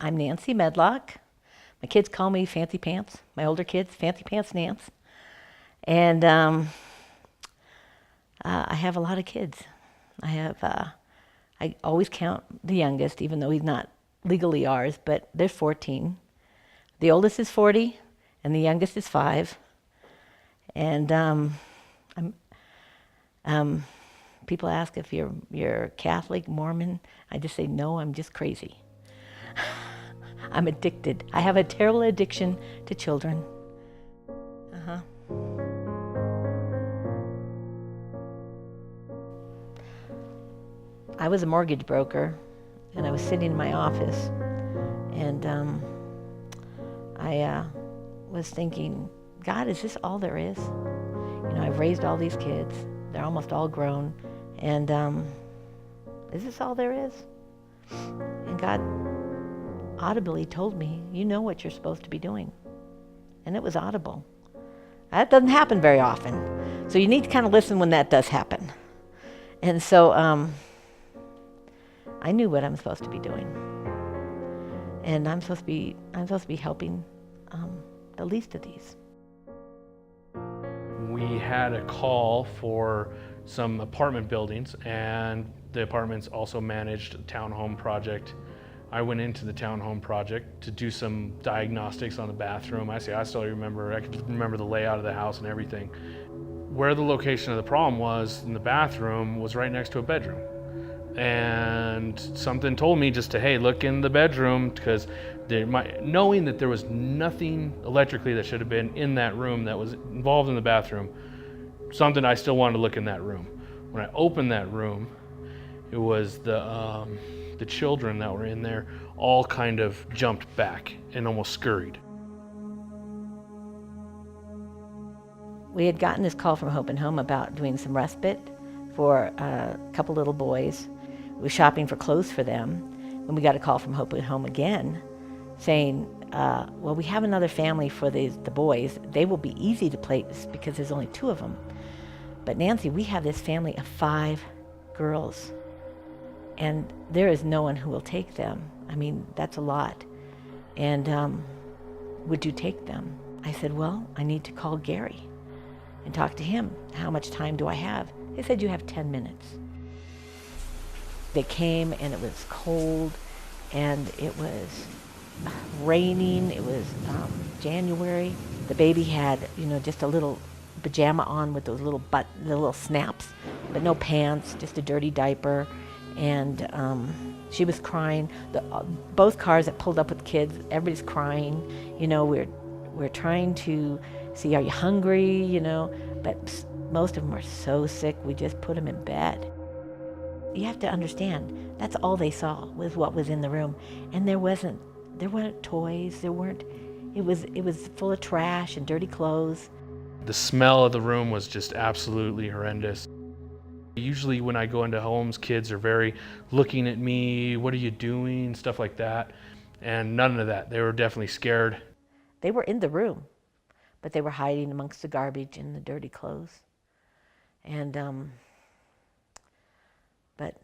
I'm Nancy Medlock. My kids call me Fancy Pants. My older kids, Fancy Pants Nance. And I have a lot of kids. I always count the youngest, even though he's not legally ours, but there's 14. The oldest is 40, and the youngest is 5. And people ask if you're Catholic, Mormon. I just say, no, I'm just crazy. I'm addicted. I have a terrible addiction to children. I was a mortgage broker, and I was sitting in my office, and I was thinking, God, is this all there is? You know, I've raised all these kids. They're almost all grown, and is this all there is? And God audibly told me, you know what you're supposed to be doing. And it was audible. That doesn't happen very often. So you need to kind of listen when that does happen. And so I knew what I'm supposed to be doing. And I'm supposed to be helping the least of these. We had a call for some apartment buildings, and the apartments also managed a townhome project. I went into the townhome project to do some diagnostics on the bathroom. I still remember, I could remember the layout of the house and everything. Where the location of the problem was in the bathroom was right next to a bedroom. And something told me just to, hey, look in the bedroom, because knowing that there was nothing electrically that should have been in that room that was involved in the bathroom, something I still wanted to look in that room. When I opened that room, it was the children that were in there all kind of jumped back and almost scurried. We had gotten this call from Hope and Home about doing some respite for a couple little boys. We were shopping for clothes for them when we got a call from Hope and Home again saying, well, we have another family for the boys. They will be easy to place because there's only 2 of them. But Nancy, we have this family of 5 girls, and there is no one who will take them. I mean, that's a lot. And would you take them? I said, well, I need to call Gary and talk to him. How much time do I have? They said, you have 10 minutes. They came, and it was cold, and it was raining. It was January. The baby had, just a little pajama on with those the little snaps, but no pants, just a dirty diaper. And she was crying. Both cars that pulled up with kids, everybody's crying. We're trying to see, are you hungry? But most of them were so sick, we just put them in bed. You have to understand, that's all they saw was what was in the room. And there weren't toys, it was full of trash and dirty clothes. The smell of the room was just absolutely horrendous. Usually when I go into homes, kids are very looking at me, what are you doing, stuff like that. And none of that. They were definitely scared. They were in the room, but they were hiding amongst the garbage and the dirty clothes. And but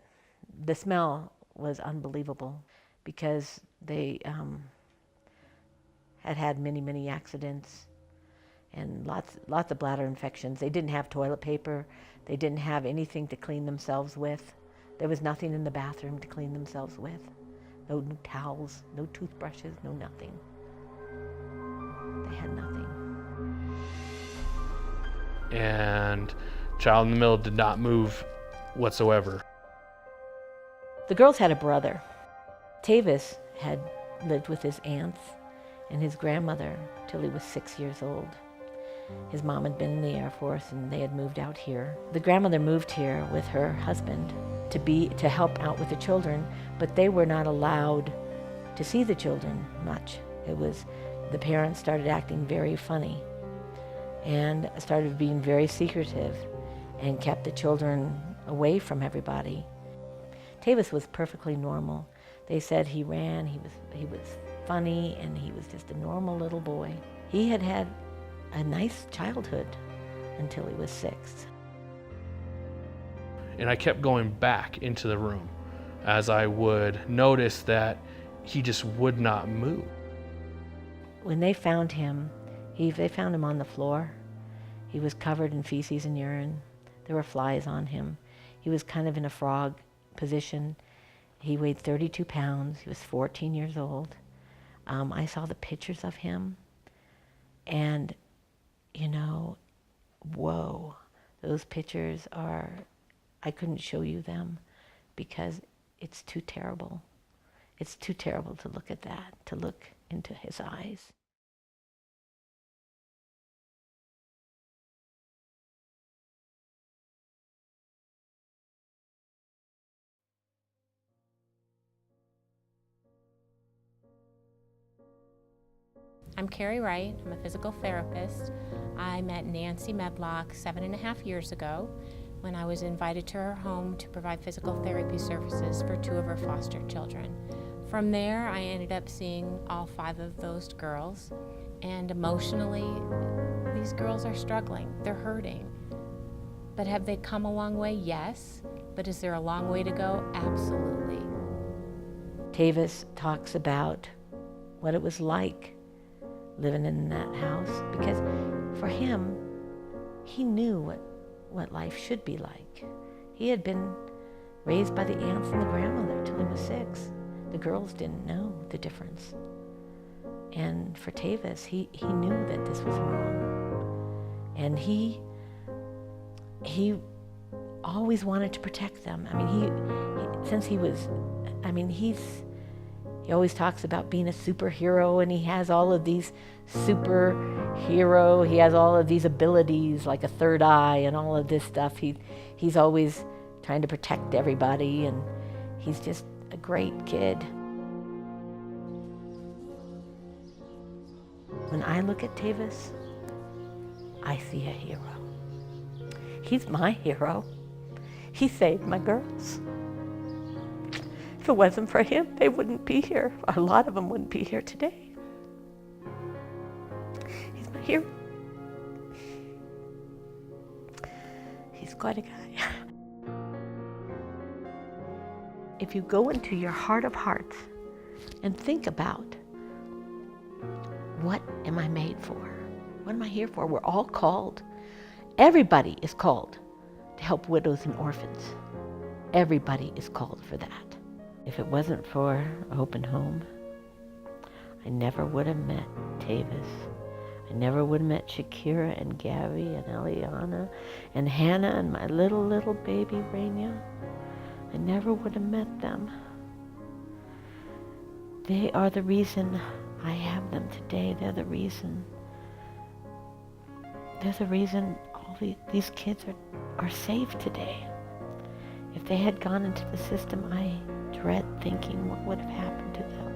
the smell was unbelievable because they had many accidents and lots of bladder infections. They didn't have toilet paper. They didn't have anything to clean themselves with. There was nothing in the bathroom to clean themselves with. No new towels, no toothbrushes, no nothing. They had nothing. And child in the middle did not move whatsoever. The girls had a brother. Tavis had lived with his aunts and his grandmother till he was 6 years old. His mom had been in the Air Force, and they had moved out here. The grandmother moved here with her husband to help out with the children, but they were not allowed to see the children much. The parents started acting very funny and started being very secretive and kept the children away from everybody. Tavis was perfectly normal. They said he ran, he was funny, and he was just a normal little boy. He had a nice childhood until he was 6. And I kept going back into the room as I would notice that he just would not move. When they found him, they found him on the floor. He was covered in feces and urine. There were flies on him. He was kind of in a frog position. He weighed 32 pounds. He was 14 years old. I saw the pictures of him, and, whoa, those pictures I couldn't show you them because it's too terrible. It's too terrible to look at that, to look into his eyes. I'm Carrie Wright. I'm a physical therapist. I met Nancy Medlock 7.5 years ago when I was invited to her home to provide physical therapy services for 2 of her foster children. From there, I ended up seeing all 5 of those girls, and emotionally, these girls are struggling. They're hurting. But have they come a long way? Yes. But is there a long way to go? Absolutely. Tavis talks about what it was like living in that house, because for him, he knew what life should be like. He had been raised by the aunts and the grandmother till he was 6. The girls didn't know the difference. And for Tavis, he knew that this was wrong. And he always wanted to protect them. I mean, he always talks about being a superhero, and he has all of these he has all of these abilities like a third eye and all of this stuff. He's always trying to protect everybody, and he's just a great kid. When I look at Tavis, I see a hero. He's my hero. He saved my girls. If it wasn't for him, they wouldn't be here. A lot of them wouldn't be here today. He's my hero. He's quite a guy. If you go into your heart of hearts and think about, what am I made for? What am I here for? We're all called. Everybody is called to help widows and orphans. Everybody is called for that. If it wasn't for Hope and Home, I never would have met Tavis. I never would have met Shakira and Gabby and Eliana and Hannah and my little baby Raina. I never would have met them. They are the reason I have them today. They're the reason all these kids are safe today. If they had gone into the system, I dread thinking what would have happened to them.